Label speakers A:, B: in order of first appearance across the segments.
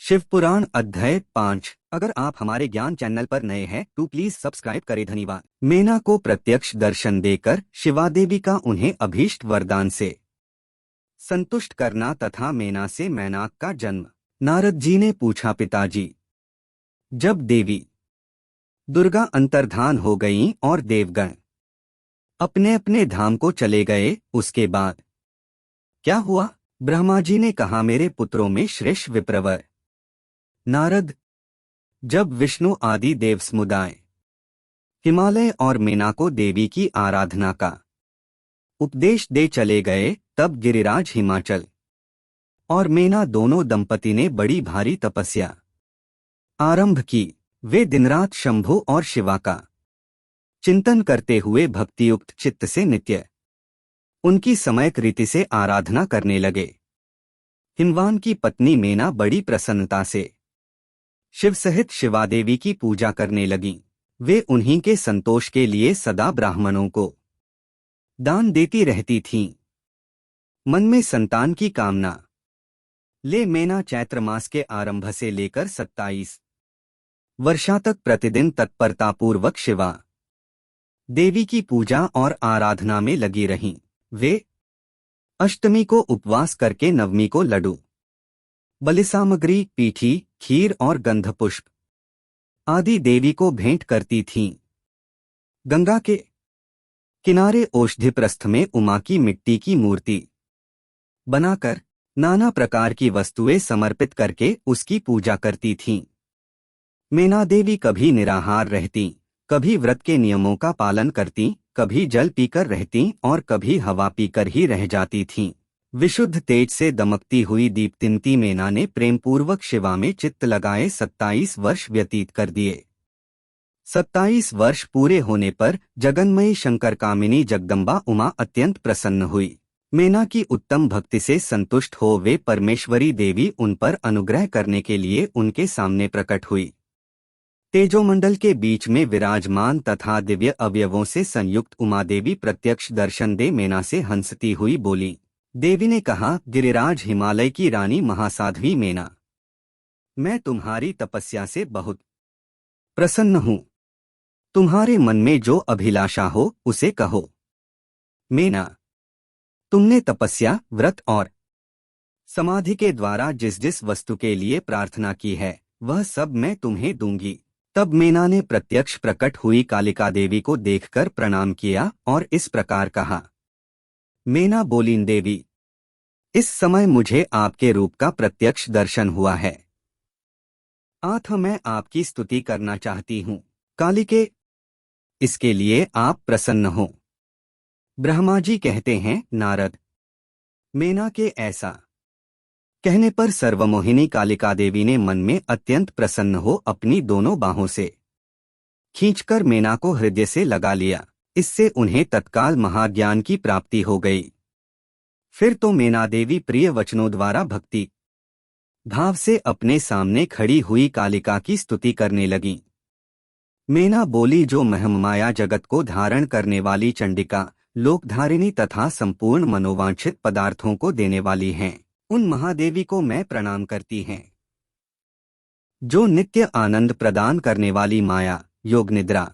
A: शिवपुराण अध्याय 5। अगर आप हमारे ज्ञान चैनल पर नए हैं तो प्लीज सब्सक्राइब करें। धन्यवाद। मेना को प्रत्यक्ष दर्शन देकर शिवादेवी का उन्हें अभीष्ट वरदान से संतुष्ट करना तथा मेना से मैनाक का जन्म। नारद जी ने पूछा, पिताजी, जब देवी दुर्गा अंतर्धान हो गईं और देवगण अपने अपने धाम को चले गए, उसके बाद क्या हुआ? ब्रह्मा जी ने कहा, मेरे पुत्रों में श्रेष्ठ विप्रवर नारद जब विष्णु आदि देव समुदाय हिमालय और मेना को देवी की आराधना का उपदेश दे चले गए, तब गिरिराज हिमाचल और मेना दोनों दंपति ने बड़ी भारी तपस्या आरंभ की। वे दिनरात शंभु और शिवा का चिंतन करते हुए भक्तियुक्त चित्त से नित्य उनकी समयक रीति से आराधना करने लगे। हिमवान की पत्नी मेना बड़ी प्रसन्नता से शिव सहित शिवादेवी की पूजा करने लगीं। वे उन्हीं के संतोष के लिए सदा ब्राह्मणों को दान देती रहती थीं। मन में संतान की कामना ले मेना चैत्र मास के आरंभ से लेकर 27 वर्षा तक प्रतिदिन तत्परतापूर्वक शिवा देवी की पूजा और आराधना में लगी रहीं। वे अष्टमी को उपवास करके नवमी को लड्डू, बलिसामग्री, पीठी, खीर और गंधपुष्प आदि देवी को भेंट करती थीं। गंगा के किनारे औषधिप्रस्थ में उमा की मिट्टी की मूर्ति बनाकर नाना प्रकार की वस्तुएं समर्पित करके उसकी पूजा करती थीं। मेना देवी कभी निराहार रहती, कभी व्रत के नियमों का पालन करती, कभी जल पीकर रहती और कभी हवा पीकर ही रह जाती थीं। विशुद्ध तेज से दमकती हुई दीप्तिमती मेना ने प्रेमपूर्वक शिवा में चित्त लगाए 27 वर्ष व्यतीत कर दिए। 27 वर्ष पूरे होने पर जगन्मयी शंकर कामिनी जगदम्बा उमा अत्यंत प्रसन्न हुई। मेना की उत्तम भक्ति से संतुष्ट हो वे परमेश्वरी देवी उन पर अनुग्रह करने के लिए उनके सामने प्रकट हुई। तेजोमंडल के बीच में विराजमान तथा दिव्य अवयवों से संयुक्त उमा देवी प्रत्यक्ष दर्शन दे मेना से हंसती हुई बोली। देवी ने कहा, गिरिराज हिमालय की रानी महासाध्वी मेना, मैं तुम्हारी तपस्या से बहुत प्रसन्न हूँ। तुम्हारे मन में जो अभिलाषा हो उसे कहो। मेना, तुमने तपस्या, व्रत और समाधि के द्वारा जिस जिस वस्तु के लिए प्रार्थना की है वह सब मैं तुम्हें दूंगी। तब मेना ने प्रत्यक्ष प्रकट हुई कालिका देवी को देखकर प्रणाम किया और इस प्रकार कहा। मेना बोलीं, देवी, इस समय मुझे आपके रूप का प्रत्यक्ष दर्शन हुआ है, अतः मैं आपकी स्तुति करना चाहती हूँ। कालिके, इसके लिए आप प्रसन्न हो। ब्रह्मा जी कहते हैं, नारद, मेना के ऐसा कहने पर सर्वमोहिनी कालिका देवी ने मन में अत्यंत प्रसन्न हो अपनी दोनों बाहों से खींचकर मेना को हृदय से लगा लिया। इससे उन्हें तत्काल महाज्ञान की प्राप्ति हो गई। फिर तो मेना देवी प्रिय वचनों द्वारा भक्ति भाव से अपने सामने खड़ी हुई कालिका की स्तुति करने लगीं। मेना बोली, जो महममाया जगत को धारण करने वाली चंडिका, लोकधारिणी तथा संपूर्ण मनोवांछित पदार्थों को देने वाली हैं, उन महादेवी को मैं प्रणाम करती हैं। जो नित्य आनंद प्रदान करने वाली माया, योग निद्रा,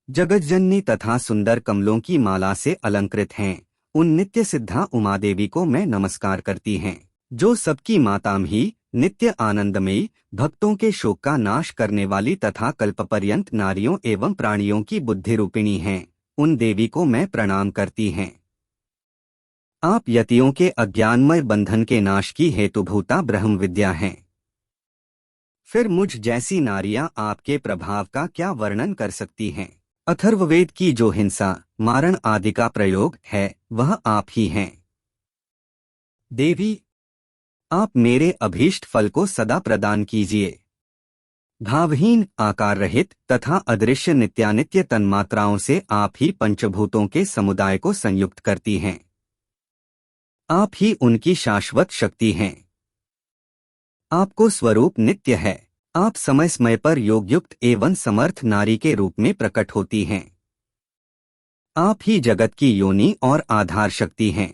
A: जगज्जननी तथा सुंदर कमलों की माला से अलंकृत हैं, उन नित्य सिद्धा उमा देवी को मैं नमस्कार करती हैं। जो सबकी मातामही, नित्य आनंदमयी, भक्तों के शोक का नाश करने वाली तथा कल्पपर्यंत नारियों एवं प्राणियों की बुद्धि रूपिणी हैं, उन देवी को मैं प्रणाम करती हैं। आप यतियों के अज्ञानमय बंधन के नाश की हेतुभूता ब्रह्म विद्या हैं। फिर मुझ जैसी नारियां आपके प्रभाव का क्या वर्णन कर सकती हैं? अथर्ववेद की जो हिंसा, मारण आदि का प्रयोग है वह आप ही हैं। देवी, आप मेरे अभीष्ट फल को सदा प्रदान कीजिए। भावहीन, आकार रहित तथा अदृश्य नित्यानित्य तन्मात्राओं से आप ही पंचभूतों के समुदाय को संयुक्त करती हैं। आप ही उनकी शाश्वत शक्ति हैं। आपको स्वरूप नित्य है। आप समय समय पर योगयुक्त एवं समर्थ नारी के रूप में प्रकट होती हैं। आप ही जगत की योनि और आधार शक्ति हैं।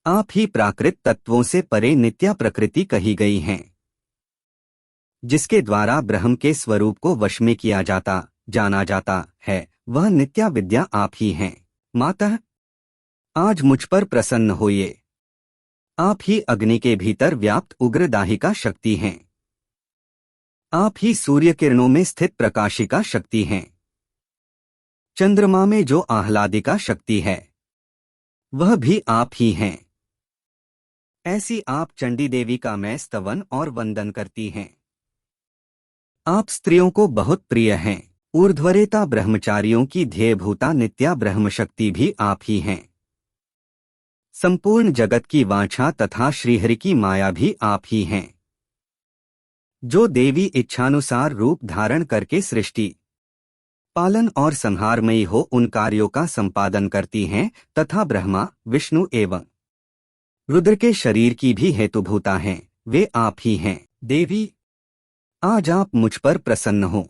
A: आप ही प्राकृत तत्वों से परे नित्या प्रकृति कही गई हैं, जिसके द्वारा ब्रह्म के स्वरूप को वश में किया जाना जाता है, वह नित्या विद्या आप ही हैं। मातः आज मुझ पर प्रसन्न होइए। आप ही अग्नि के भीतर व्याप्त उग्र दाहिका शक्ति हैं। आप ही सूर्य किरणों में स्थित प्रकाशिका शक्ति हैं। चंद्रमा में जो आह्लादिका शक्ति है, वह भी आप ही हैं। ऐसी आप चंडी देवी का मैं स्तवन और वंदन करती हैं। आप स्त्रियों को बहुत प्रिय हैं। ऊर्ध्वरेता ब्रह्मचारियों की ध्येयभूता नित्या ब्रह्म शक्ति भी आप ही हैं। संपूर्ण जगत की वांछा तथा श्रीहरि की माया भी आप ही हैं, जो देवी इच्छानुसार रूप धारण करके सृष्टि, पालन और संहारमयी हो उन कार्यों का संपादन करती हैं तथा ब्रह्मा, विष्णु एवं रुद्र के शरीर की भी हेतुभूता हैं, वे आप ही हैं। देवी, आज आप मुझ पर प्रसन्न हो।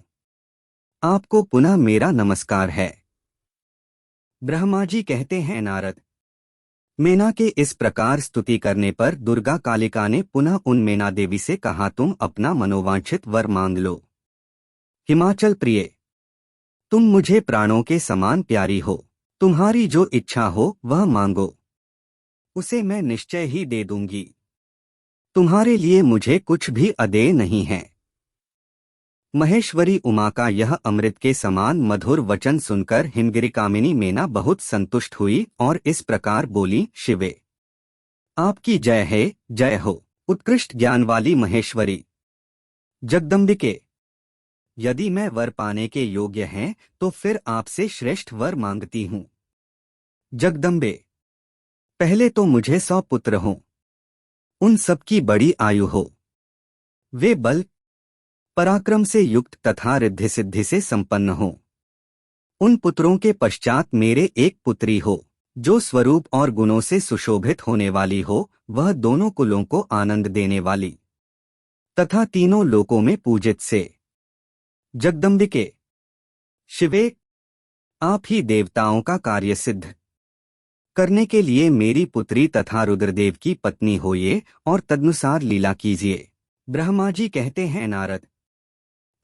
A: आपको पुनः मेरा नमस्कार है। ब्रह्मा जी कहते हैं, नारद, मेना के इस प्रकार स्तुति करने पर दुर्गा कालिका ने पुनः उन मेना देवी से कहा, तुम अपना मनोवांछित वर मांग लो। हिमाचल प्रिय, तुम मुझे प्राणों के समान प्यारी हो। तुम्हारी जो इच्छा हो वह मांगो, उसे मैं निश्चय ही दे दूंगी। तुम्हारे लिए मुझे कुछ भी अदेय नहीं है। महेश्वरी उमा का यह अमृत के समान मधुर वचन सुनकर हिमगिरी कामिनी मेना बहुत संतुष्ट हुई और इस प्रकार बोली, शिवे, आपकी जय है, जय हो। उत्कृष्ट ज्ञान वाली महेश्वरी, जगदम्बिके, यदि मैं वर पाने के योग्य हैं तो फिर आपसे श्रेष्ठ वर मांगती हूँ। जगदम्बे, पहले तो मुझे 100 पुत्र हों, उन सबकी बड़ी आयु हो, वे बल पराक्रम से युक्त तथा रिद्धि सिद्धि से संपन्न हो। उन पुत्रों के पश्चात मेरे एक पुत्री हो, जो स्वरूप और गुणों से सुशोभित होने वाली हो, वह दोनों कुलों को आनंद देने वाली तथा तीनों लोकों में पूजित से। जगदम्बिके, शिवे, आप ही देवताओं का कार्य सिद्ध करने के लिए मेरी पुत्री तथा रुद्रदेव की पत्नी होइए और तदनुसार लीला कीजिए। ब्रह्मा जी कहते हैं, नारद,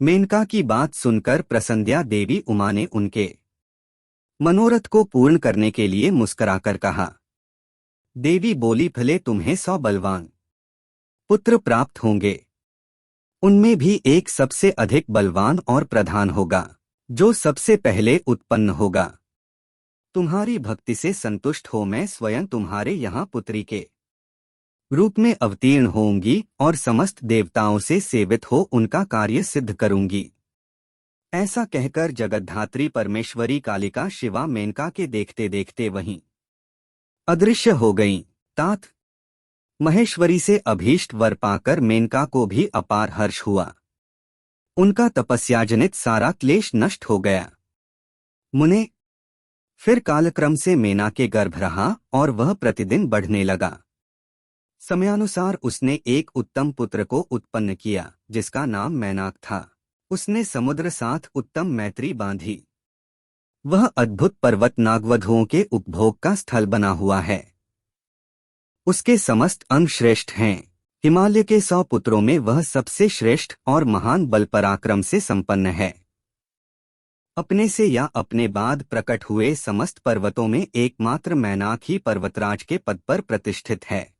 A: मेनका की बात सुनकर प्रसन्या देवी उमा ने उनके मनोरथ को पूर्ण करने के लिए मुस्कुराकर कहा। देवी बोली, भले तुम्हें 100 बलवान पुत्र प्राप्त होंगे, उनमें भी एक सबसे अधिक बलवान और प्रधान होगा, जो सबसे पहले उत्पन्न होगा। तुम्हारी भक्ति से संतुष्ट हो मैं स्वयं तुम्हारे यहाँ पुत्री के रूप में अवतीर्ण होंगी और समस्त देवताओं से सेवित हो उनका कार्य सिद्ध करूंगी। ऐसा कहकर जगद्धात्री परमेश्वरी कालिका शिवा मेनका के देखते देखते वहीं अदृश्य हो गईं। तात महेश्वरी से अभीष्ट वर पाकर मेनका को भी अपार हर्ष हुआ। उनका तपस्याजनित सारा क्लेश नष्ट हो गया। मुने, फिर कालक्रम से मेना के गर्भ रहा और वह प्रतिदिन बढ़ने लगा। समयानुसार उसने एक उत्तम पुत्र को उत्पन्न किया, जिसका नाम मैनाक था। उसने समुद्र साथ उत्तम मैत्री बांधी। वह अद्भुत पर्वत नागवधुओं के उपभोग का स्थल बना हुआ है। उसके समस्त अंग श्रेष्ठ हैं। हिमालय के 100 पुत्रों में वह सबसे श्रेष्ठ और महान बल पराक्रम से संपन्न है। अपने से या अपने बाद प्रकट हुए समस्त पर्वतों में एकमात्र मैनाक ही पर्वतराज के पद पर प्रतिष्ठित है।